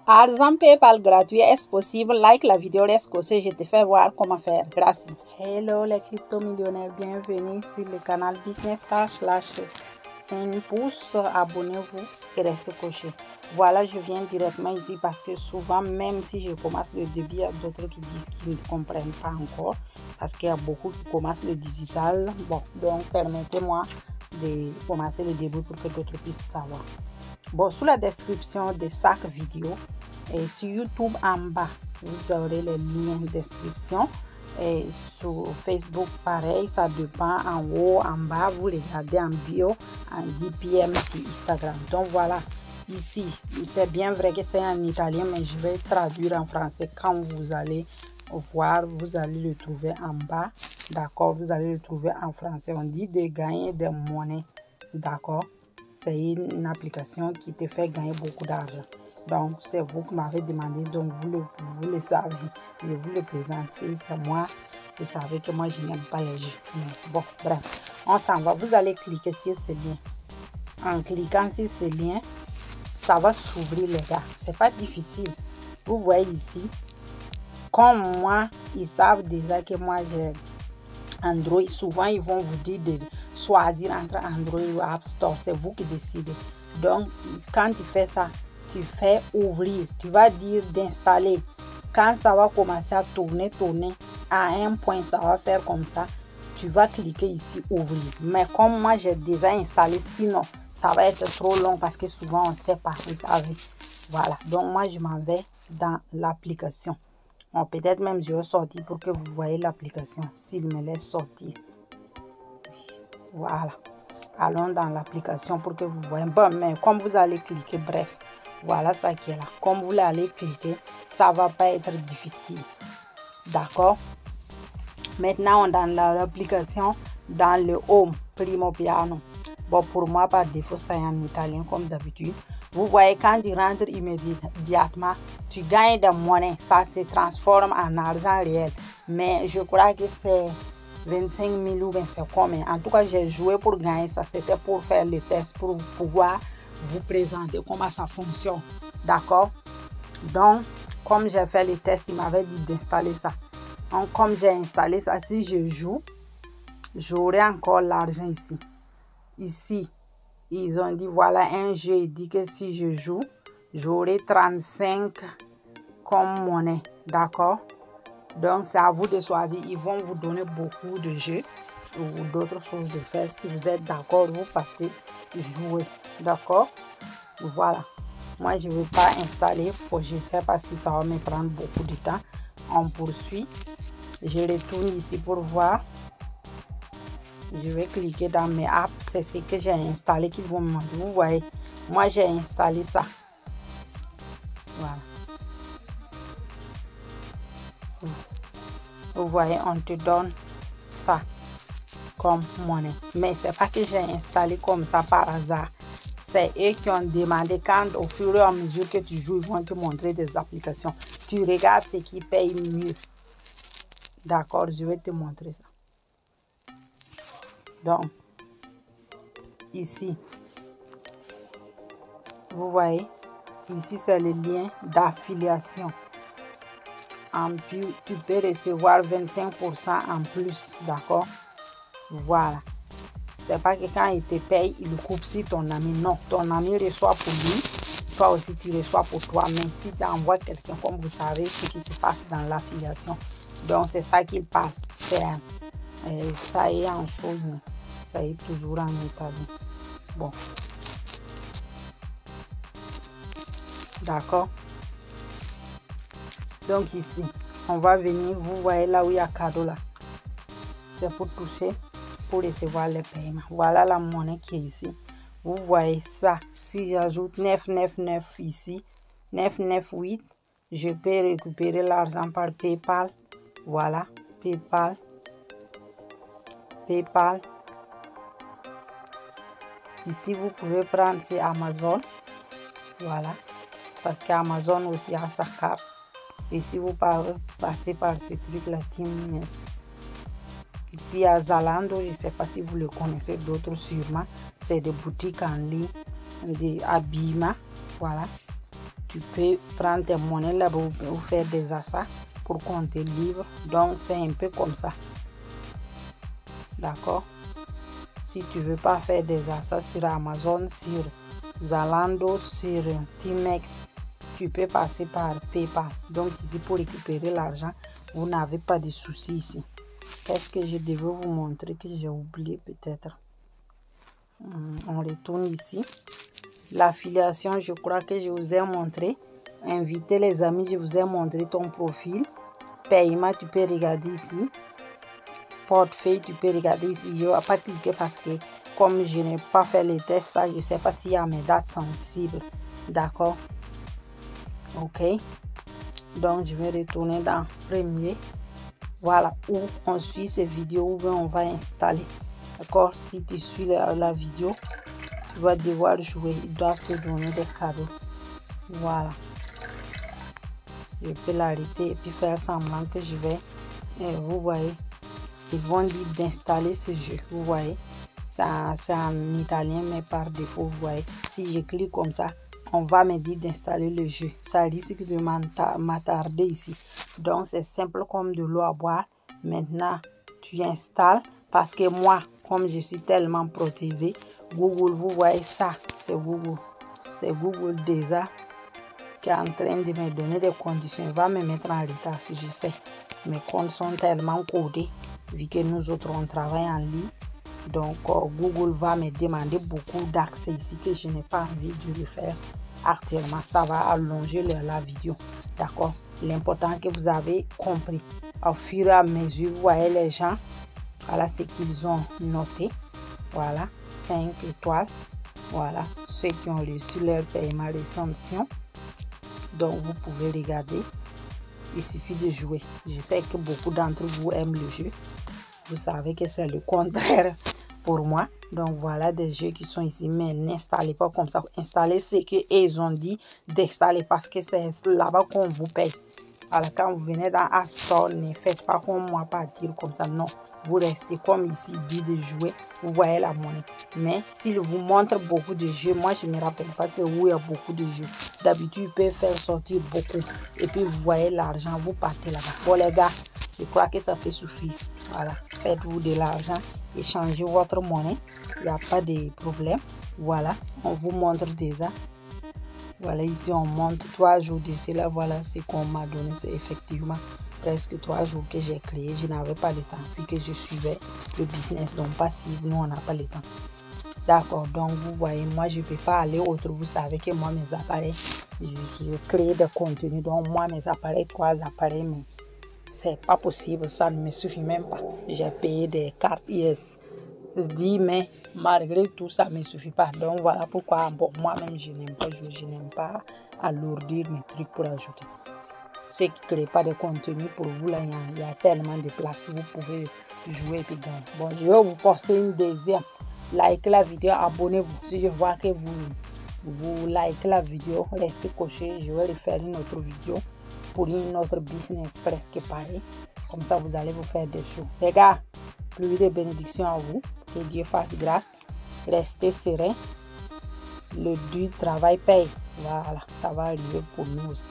Argent PayPal gratuit, est-ce possible? Like la vidéo, reste coché, je te fais voir comment faire. Gracias. Hello les crypto-millionnaires, bienvenue sur le canal Business Cash. Lâchez un pouce, abonnez-vous et restez coché. Voilà, je viens directement ici parce que souvent, même si je commence le début, il y a d'autres qui disent qu'ils ne comprennent pas encore parce qu'il y a beaucoup qui commencent le digital. Bon, donc permettez-moi de commencer le début pour que d'autres puissent savoir. Bon, sous la description de chaque vidéo et sur YouTube en bas, vous aurez les liens de description. Et sur Facebook, pareil, ça dépend en haut, en bas, vous regardez en bio, en 10 PM sur Instagram. Donc voilà, ici, c'est bien vrai que c'est en italien, mais je vais traduire en français. Quand vous allez voir, vous allez le trouver en bas, d'accord? Vous allez le trouver en français. On dit de gagner des monnaies, d'accord? C'est une application qui te fait gagner beaucoup d'argent. Donc, c'est vous qui m'avez demandé, donc vous le savez. Je vous le présente, c'est moi. Vous savez que moi, je n'aime pas les jeux. Mais bon, bref, on s'en va. Vous allez cliquer sur ce lien. En cliquant sur ce lien, ça va s'ouvrir, les gars. C'est pas difficile. Vous voyez ici, comme moi, ils savent déjà que moi, j'ai Android. Souvent, ils vont vous dire de choisir entre Android ou App Store. C'est vous qui décidez. Donc, quand tu fais ça, tu fais ouvrir. Tu vas dire d'installer. Quand ça va commencer à tourner, à un point, ça va faire comme ça. Tu vas cliquer ici, ouvrir. Mais comme moi, j'ai déjà installé, sinon, ça va être trop long parce que souvent, on ne sait pas, vous savez. Voilà. Donc, moi, je m'en vais dans l'application. Bon, peut-être même je vais sortir pour que vous voyez l'application, s'il me laisse sortir. Voilà. Allons dans l'application pour que vous voyez. Bon, mais comme vous allez cliquer, bref, voilà ça qui est là. Comme vous allez cliquer, ça va pas être difficile. D'accord? Maintenant, on est dans l'application, dans le Home, Primo Piano. Bon, pour moi, par défaut, ça est en italien comme d'habitude. Vous voyez, quand tu rentres immédiatement, tu gagnes de monnaie. Ça se transforme en argent réel. Mais je crois que c'est 25 000 ou 25 combien. En tout cas, j'ai joué pour gagner ça. C'était pour faire le test, pour pouvoir vous présenter comment ça fonctionne. D'accord? Donc, comme j'ai fait le test, il m'avait dit d'installer ça. Donc, comme j'ai installé ça, si je joue, j'aurai encore l'argent ici. Ici, ils ont dit, voilà un jeu, il dit que si je joue, j'aurai 35 comme monnaie, d'accord? Donc, c'est à vous de choisir. Ils vont vous donner beaucoup de jeux ou d'autres choses de faire. Si vous êtes d'accord, vous partez jouer, d'accord? Voilà. Moi, je ne vais pas installer, je ne sais pas si ça va me prendre beaucoup de temps. On poursuit. Je retourne ici pour voir. Je vais cliquer dans mes apps. C'est ce que j'ai installé qu'ils vont me demander. Vous voyez, moi j'ai installé ça. Voilà. Vous voyez, on te donne ça comme monnaie. Mais c'est pas que j'ai installé comme ça par hasard. C'est eux qui ont demandé quand au fur et à mesure que tu joues, ils vont te montrer des applications. Tu regardes ce qui paye mieux. D'accord, je vais te montrer ça. Donc, ici, vous voyez, ici c'est le lien d'affiliation. En plus, tu peux recevoir 25% en plus, d'accord? Voilà. C'est pas que quand il te paye, il coupe sur ton ami. Non, ton ami reçoit pour lui. Toi aussi, tu reçois pour toi. Mais si tu envoies quelqu'un, comme vous savez, ce qui se passe dans l'affiliation. Donc, c'est ça qu'il parle. Ça est en chose. Ça est toujours en italien. Bon. D'accord. Donc, ici, on va venir. Vous voyez là où il y a cadeau là. C'est pour toucher, pour recevoir les paiements. Voilà la monnaie qui est ici. Vous voyez ça. Si j'ajoute 999 ici, 998, je peux récupérer l'argent par PayPal. Voilà, PayPal. PayPal. Ici, vous pouvez prendre c'est Amazon. Voilà. Parce qu'Amazon aussi a sa carte. Ici, vous passez par ce truc, la Team Mess. Ici à Zalando, je ne sais pas si vous le connaissez, d'autres sûrement. C'est des boutiques en ligne, des habillements. Voilà. tu peux prendre tes monnaies là-bas ou faire des achats pour qu'on te livre. Donc c'est un peu comme ça. D'accord? Si tu veux pas faire des achats sur Amazon, sur Zalando, sur Timex, tu peux passer par PayPal. Donc ici, pour récupérer l'argent, vous n'avez pas de soucis ici. Qu'est-ce que je devais vous montrer que j'ai oublié peut-être? On retourne ici. L'affiliation, je crois que je vous ai montré. Inviter les amis, je vous ai montré ton profil. Paiement, tu peux regarder ici. Portefeuille, tu peux regarder ici. Je ne vais pas cliquer parce que comme je n'ai pas fait les tests, ça, je ne sais pas s'il y a mes dates sensibles. D'accord? Ok. Donc, je vais retourner dans Premier. Voilà où on suit ces vidéos, où on va installer. D'accord? Si tu suis la vidéo, tu vas devoir jouer. Ils doivent te donner des cadeaux. Voilà. Je peux l'arrêter et puis faire semblant que je vais. Et vous voyez, ils vont dire d'installer ce jeu. Vous voyez, ça c'est en italien, mais par défaut, vous voyez. Si je clique comme ça, on va me dire d'installer le jeu. Ça risque de m'attarder ici. Donc, c'est simple comme de l'eau à boire. Maintenant, tu installes parce que moi, comme je suis tellement protégé, Google, vous voyez ça, c'est Google. C'est Google déjà qui est en train de me donner des conditions. Il va me mettre en retard, je sais. Mes comptes sont tellement codés, vu que nous autres, on travaille en ligne. Donc, Google va me demander beaucoup d'accès ici que je n'ai pas envie de le faire actuellement. Ça va allonger la vidéo. D'accord? L'important que vous avez compris. Au fur et à mesure, vous voyez les gens. Voilà ce qu'ils ont noté. Voilà, 5 étoiles. Voilà, ceux qui ont reçu leur paiement réception. Donc, vous pouvez regarder. Il suffit de jouer. Je sais que beaucoup d'entre vous aiment le jeu. Vous savez que c'est le contraire pour moi. Donc, voilà des jeux qui sont ici. Mais n'installez pas comme ça. Installez ce qu'ils ont dit d'installer parce que c'est là-bas qu'on vous paye. Alors, quand vous venez dans App Store, ne faites pas comme moi, partir comme ça. Non, vous restez comme ici, dit de jouer. Vous voyez la monnaie. Mais s'il vous montre beaucoup de jeux, moi, je ne me rappelle pas c'est où il y a beaucoup de jeux. D'habitude, il peut faire sortir beaucoup. Et puis, vous voyez l'argent, vous partez là-bas. Bon, les gars, je crois que ça peut suffire. Voilà, faites-vous de l'argent, échangez votre monnaie. Il n'y a pas de problème. Voilà, on vous montre déjà. Voilà, ici on montre 3 jours de cela. Voilà ce qu'on m'a donné. C'est effectivement presque 3 jours que j'ai créé. Je n'avais pas le temps vu que je suivais le business. Donc passif, nous on n'a pas le temps. D'accord, donc vous voyez, moi je ne peux pas aller autre. Vous savez que moi mes appareils, je crée des contenus. Donc moi mes appareils, 3 appareils, mais c'est pas possible. Ça ne me suffit même pas. J'ai payé des cartes IS. Dit mais malgré tout ça ne me suffit pas. Donc voilà pourquoi bon, moi-même je n'aime pas jouer, je n'aime pas alourdir mes trucs pour ajouter. Ceux qui ne créent pas de contenu pour vous là, il y a tellement de place, vous pouvez jouer et puis gagner. Bon, je vais vous poster une deuxième. Likez la vidéo, abonnez-vous. Si je vois que vous likez la vidéo, restez coché, je vais refaire une autre vidéo pour une autre business presque pareil. Comme ça vous allez vous faire des choses. Les gars, plus de bénédictions à vous. Que Dieu fasse grâce. Restez serein. Le dur travail paye. Voilà, ça va arriver pour nous aussi.